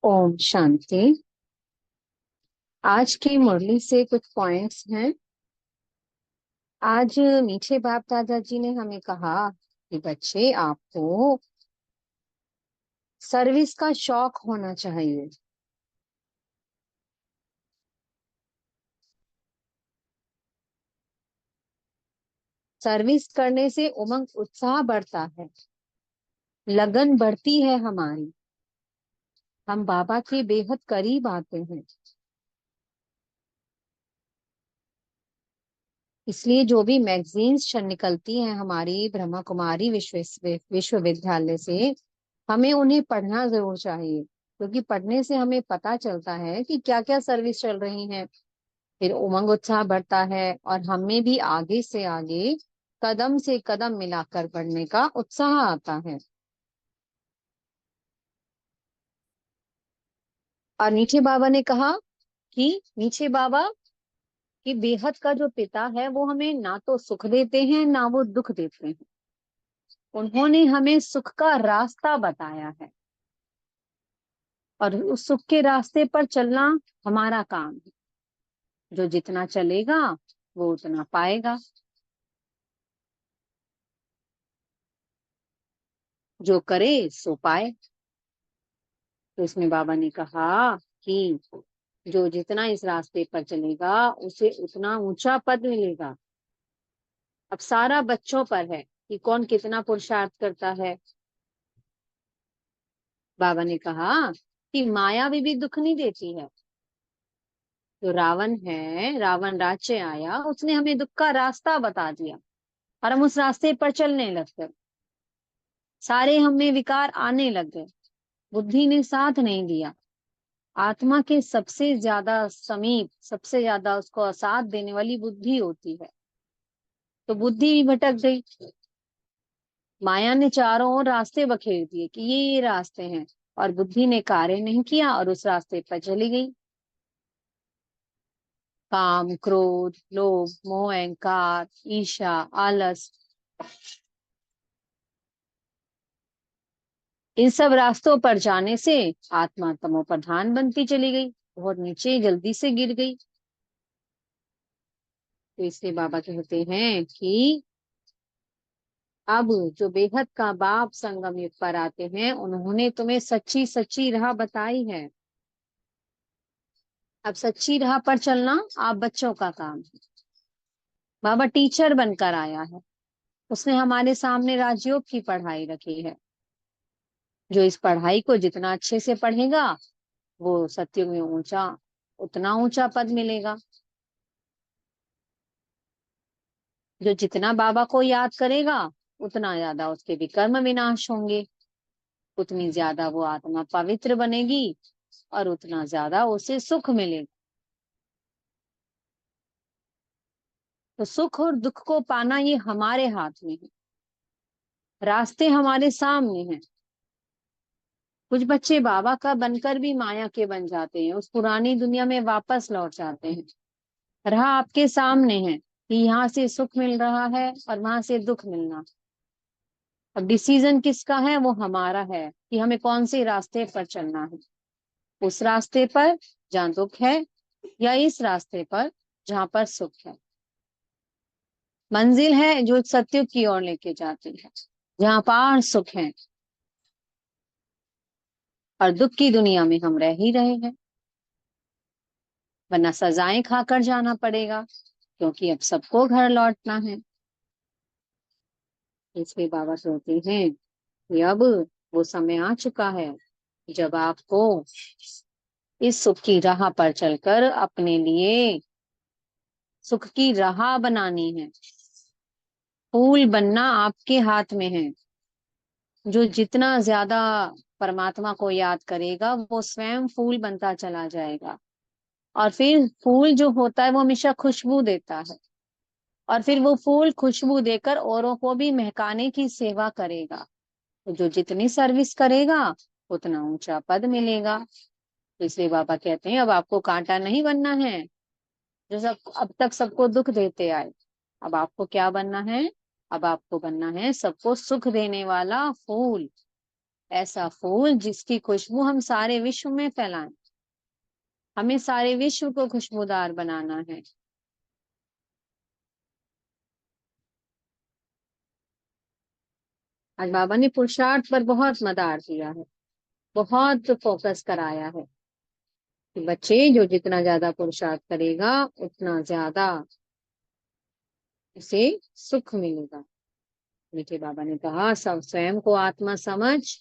ओम शांति। आज की मुरली से कुछ पॉइंट्स हैं। आज मीठे बाप दादाजी ने हमें कहा कि बच्चे, आपको सर्विस का शौक होना चाहिए। सर्विस करने से उमंग उत्साह बढ़ता है, लगन बढ़ती है हमारी। हम बाबा के बेहद करीब आते हैं। इसलिए जो भी मैगजीन्स निकलती हैं हमारी ब्रह्मा कुमारी विश्वविद्यालय से, हमें उन्हें पढ़ना जरूर चाहिए, क्योंकि पढ़ने से हमें पता चलता है कि क्या क्या सर्विस चल रही हैं। फिर उमंग उत्साह बढ़ता है और हमें भी आगे से आगे कदम से कदम मिलाकर बढ़ने का उत्साह आता है। और मीठे बाबा ने कहा कि मीठे बाबा कि बेहद का जो पिता है वो हमें ना तो सुख देते हैं ना वो दुख देते हैं। उन्होंने हमें सुख का रास्ता बताया है और उस सुख के रास्ते पर चलना हमारा काम है। जो जितना चलेगा वो उतना पाएगा। जो करे सो पाए। तो इसमें बाबा ने कहा कि जो जितना इस रास्ते पर चलेगा उसे उतना ऊंचा पद मिलेगा। अब सारा बच्चों पर है कि कौन कितना पुरुषार्थ करता है। बाबा ने कहा कि माया भी दुख नहीं देती है। जो रावण है, रावण राज्य आया, उसने हमें दुख का रास्ता बता दिया और हम उस रास्ते पर चलने लग गए। सारे हमें विकार आने लग गए। बुद्धि ने साथ नहीं दिया। आत्मा के सबसे ज्यादा समीप, सबसे ज्यादा उसको साथ देने वाली बुद्धि होती है। तो बुद्धि भी भटक गई। माया ने चारों ओर रास्ते बखेर दिए कि ये रास्ते हैं, और बुद्धि ने कार्य नहीं किया और उस रास्ते पर चली गई। काम, क्रोध, लोभ, मोह, अहंकार, ईर्ष्या, आलस, इन सब रास्तों पर जाने से आत्मा तमो प्रधान बनती चली गई, बहुत नीचे जल्दी से गिर गई। तो इसलिए बाबा कहते हैं कि अब जो बेहद का बाप संगम युग पर आते हैं, उन्होंने तुम्हें सच्ची सच्ची राह बताई है। अब सच्ची राह पर चलना आप बच्चों का काम है। बाबा टीचर बनकर आया है। उसने हमारे सामने राजयोग की पढ़ाई रखी है। जो इस पढ़ाई को जितना अच्छे से पढ़ेगा वो सत्युग में उतना ऊंचा पद मिलेगा। जो जितना बाबा को याद करेगा उतना ज्यादा उसके विकर्म विनाश होंगे, उतनी ज्यादा वो आत्मा पवित्र बनेगी और उतना ज्यादा उसे सुख मिलेगा। तो सुख और दुख को पाना ये हमारे हाथ में है। रास्ते हमारे सामने हैं। कुछ बच्चे बाबा का बनकर भी माया के बन जाते हैं, उस पुरानी दुनिया में वापस लौट जाते हैं। राह आपके सामने है कि यहाँ से सुख मिल रहा है और वहां से दुख मिलना। अब डिसीजन किसका है? वो हमारा है कि हमें कौन से रास्ते पर चलना है। उस रास्ते पर जहाँ दुख है या इस रास्ते पर जहाँ पर सुख है। मंजिल है जो सत्युग की ओर लेके जाती है, जहाँ पार सुख है, और दुख की दुनिया में हम रह ही रहे हैं, वरना सजाएं खाकर जाना पड़ेगा, क्योंकि अब सबको घर लौटना है। इसलिए बाबा कहते हैं कि अब वो समय आ चुका है जब आपको इस सुख की राह पर चलकर अपने लिए सुख की राह बनानी है। फूल बनना आपके हाथ में है। जो जितना ज्यादा परमात्मा को याद करेगा वो स्वयं फूल बनता चला जाएगा। और फिर फूल जो होता है वो हमेशा खुशबू देता है, और फिर वो फूल खुशबू देकर औरों को भी महकाने की सेवा करेगा। तो जो जितनी सर्विस करेगा उतना ऊंचा पद मिलेगा। तो इसलिए बाबा कहते हैं अब आपको कांटा नहीं बनना है जो सब अब तक सबको दुख देते आए। अब आपको क्या बनना है? अब आपको बनना है सबको सुख देने वाला फूल। ऐसा फूल जिसकी खुशबू हम सारे विश्व में फैलाएं। हमें सारे विश्व को खुशबूदार बनाना है। आज बाबा ने पुरुषार्थ पर बहुत मदार दिया है, बहुत फोकस कराया है कि बच्चे जो जितना ज्यादा पुरुषार्थ करेगा उतना ज्यादा उसे सुख मिलेगा। मीठे बाबा ने कहा, सब स्वयं को आत्मा समझ,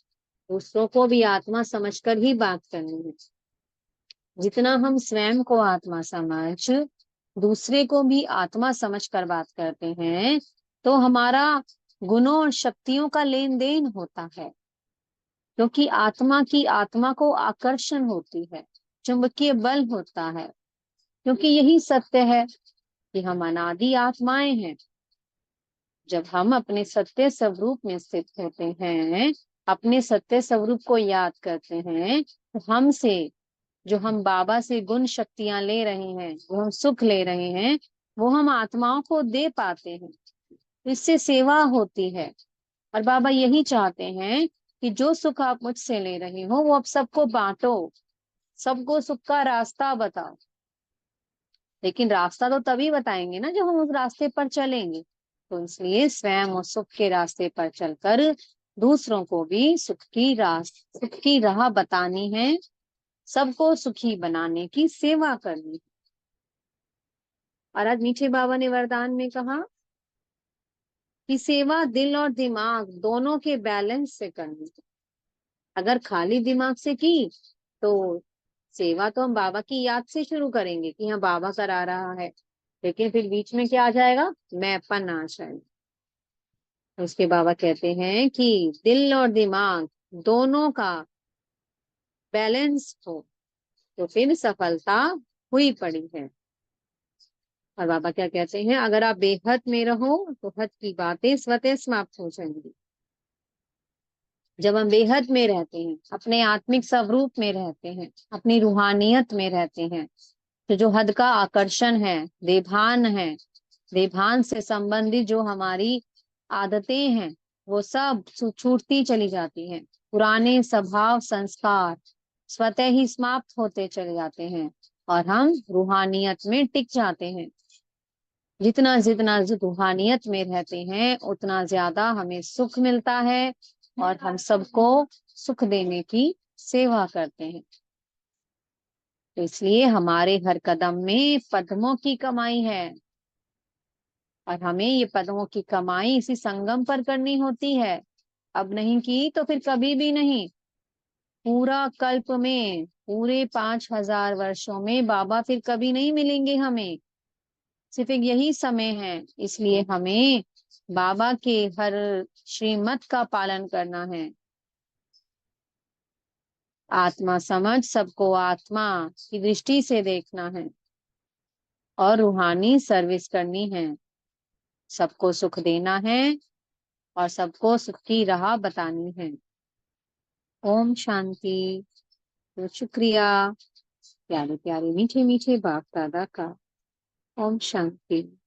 दूसरों को भी आत्मा समझकर ही बात करनी है। जितना हम स्वयं को आत्मा समझ दूसरे को भी आत्मा समझ कर बात करते हैं, तो हमारा गुणों और शक्तियों का लेन देन होता है। क्योंकि आत्मा की आत्मा को आकर्षण होती है, चुंबकीय बल होता है। क्योंकि यही सत्य है कि हम अनादि आत्माएं हैं। जब हम अपने सत्य स्वरूप में स्थित होते हैं, अपने सत्य स्वरूप को याद करते हैं, तो हमसे जो हम बाबा से गुण शक्तियां ले रहे हैं, जो हम सुख ले रहे हैं, वो हम आत्माओं को दे पाते हैं। तो इससे सेवा होती है। और बाबा यही चाहते हैं कि जो सुख आप मुझसे ले रहे हो वो आप सबको बांटो, सबको सुख का रास्ता बताओ। लेकिन रास्ता तो तभी बताएंगे ना जब हम उस रास्ते पर चलेंगे। तो इसलिए स्वयं उस सुख के रास्ते पर चलकर दूसरों को भी सुख की राह बतानी है, सबको सुखी बनाने की सेवा करनी है। और आज मीठे बाबा ने वरदान में कहा कि सेवा दिल और दिमाग दोनों के बैलेंस से करनी है। अगर खाली दिमाग से की तो सेवा तो हम बाबा की याद से शुरू करेंगे कि हाँ बाबा करा रहा है, लेकिन फिर बीच में क्या आ जाएगा, मैंपन आ जाएगा। उसके बाबा कहते हैं कि दिल और दिमाग दोनों का बैलेंस हो तो फिर सफलता हुई पड़ी है। और बाबा क्या कहते हैं, अगर आप बेहद में रहो तो हद की बातें स्वतः समाप्त हो जाएंगी। जब हम बेहद में रहते हैं, अपने आत्मिक स्वरूप में रहते हैं, अपनी रूहानियत में रहते हैं, तो जो हद का आकर्षण है, देभान है, देभान से संबंधित जो हमारी आदतें हैं, वो सब छूटती चली जाती हैं। पुराने स्वभाव संस्कार स्वतः ही समाप्त होते चले जाते हैं और हम रूहानियत में टिक जाते हैं। जितना जितना रूहानियत में रहते हैं उतना ज्यादा हमें सुख मिलता है और हम सबको सुख देने की सेवा करते हैं। तो इसलिए हमारे हर कदम में पद्मों की कमाई है और हमें ये पद्मों की कमाई इसी संगम पर करनी होती है। अब नहीं की तो फिर कभी भी नहीं। पूरा कल्प में, पूरे 5,000 वर्षों में बाबा फिर कभी नहीं मिलेंगे हमें। सिर्फ एक यही समय है। इसलिए हमें बाबा के हर श्रीमत का पालन करना है। आत्मा समझ सबको आत्मा की दृष्टि से देखना है और रूहानी सर्विस करनी है। सबको सुख देना है और सबको सुख की राह बतानी है। ओम शांति। तो शुक्रिया प्यारे प्यारे मीठे मीठे बाप दादा का। ओम शांति।